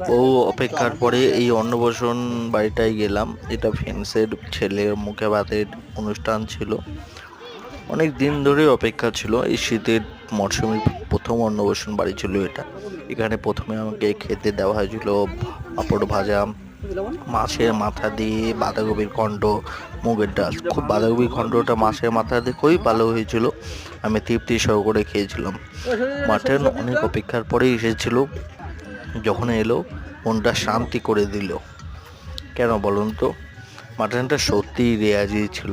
বহু অপেক্ষার পরে এই অন্নপ্রাশন বাড়িটায় গেলাম। এটা ফ্রেন্ডসের ছেলের মুখে ভাতের অনুষ্ঠান ছিল। অনেক দিন ধরে অপেক্ষা ছিল। এই শীতের মরশুমের প্রথম অন্নপ্রাশন বাড়ি ছিল এটা। এখানে প্রথমে আমাকে খেতে দেওয়া হয়েছিল পাঁপড় ভাজা, মাছের মাথা দিয়ে বাঁধাকপির ঘন্ট, মুগের ডাল। খুব বাঁধাকপির ঘন্টটা মাছের মাথা দিয়ে খুবই ভালো হয়েছিল। আমি তৃপ্তি সহকারে খেয়েছিলাম। মাটন অনেক অপেক্ষার পরেই এসেছিল। যখন এলো মনটা শান্তি করে দিল। কেন বলুন তো? মাটনটা সত্যিই রেয়াজি ছিল,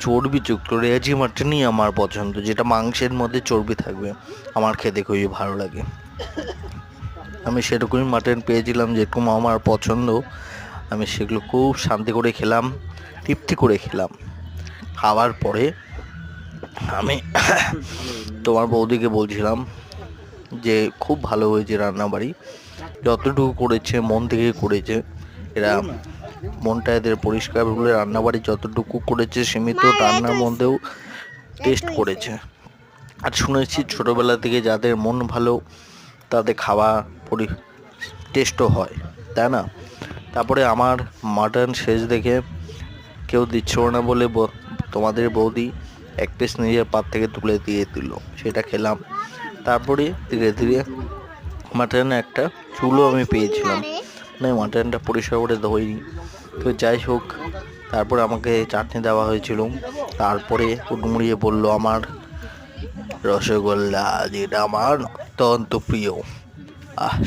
চর্বিযুক্ত। রেয়াজি মাটনই আমার পছন্দ, যেটা মাংসের মধ্যে চর্বি থাকবে। আমার খেতে খুবই ভালো লাগে। আমি সেরকমই মাটন পেয়েছিলাম যেরকম আমার পছন্দ। আমি সেগুলো খুব শান্তি করে খেলাম, তৃপ্তি করে খেলাম। খাওয়ার পরে আমি তোমার বৌদিকে বলছিলাম যে খুব ভালো হয়েছে রান্নাবাড়ি। যতটুকু করেছে মন থেকে করেছে এরা। মনটা এদের পরিষ্কার বলে রান্নাবাড়ি যতটুকু করেছে সীমিত রান্নার মধ্যেও টেস্ট করেছে। আর শুনেছি ছোটবেলা থেকে যাদের মন ভালো তাদের খাওয়া টেস্টও হয়, তাই না? তারপরে আমার মাটন শেষ দেখে কেউ দিচ্ছিল না বলে তোমাদের বৌদি এক পিস নিজের পাত থেকে তুলে দিয়ে দিল, সেটা খেলাম। তারপরে ধীরে ধীরে মাটন একটা চুলও আমি পেয়েছিলাম, মানে মাটনটা পরিষ্কার করে ধোয়নি। তো যাই হোক, তারপরে আমাকে চাটনি দেওয়া হয়েছিল। তারপরে হুড়মুড়িয়ে বললো আমার রসগোল্লা, যেটা আমার অত্যন্ত প্রিয়।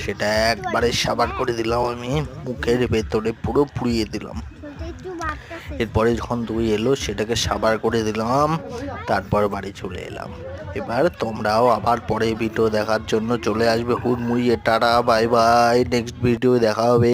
সেটা একবারে সাবান করে দিলাম, আমি মুখের ভেতরে পুরো পুড়িয়ে দিলাম। এরপরে যখন দই এলো সেটাকে সাবার করে দিলাম, তারপর বাড়ি চলে এলাম। এবার তোমরাও আবার পরে ভিডিও দেখার জন্য চলে আসবে হুড়মুড়িয়ে। Tata, bye bye, next video দেখা হবে।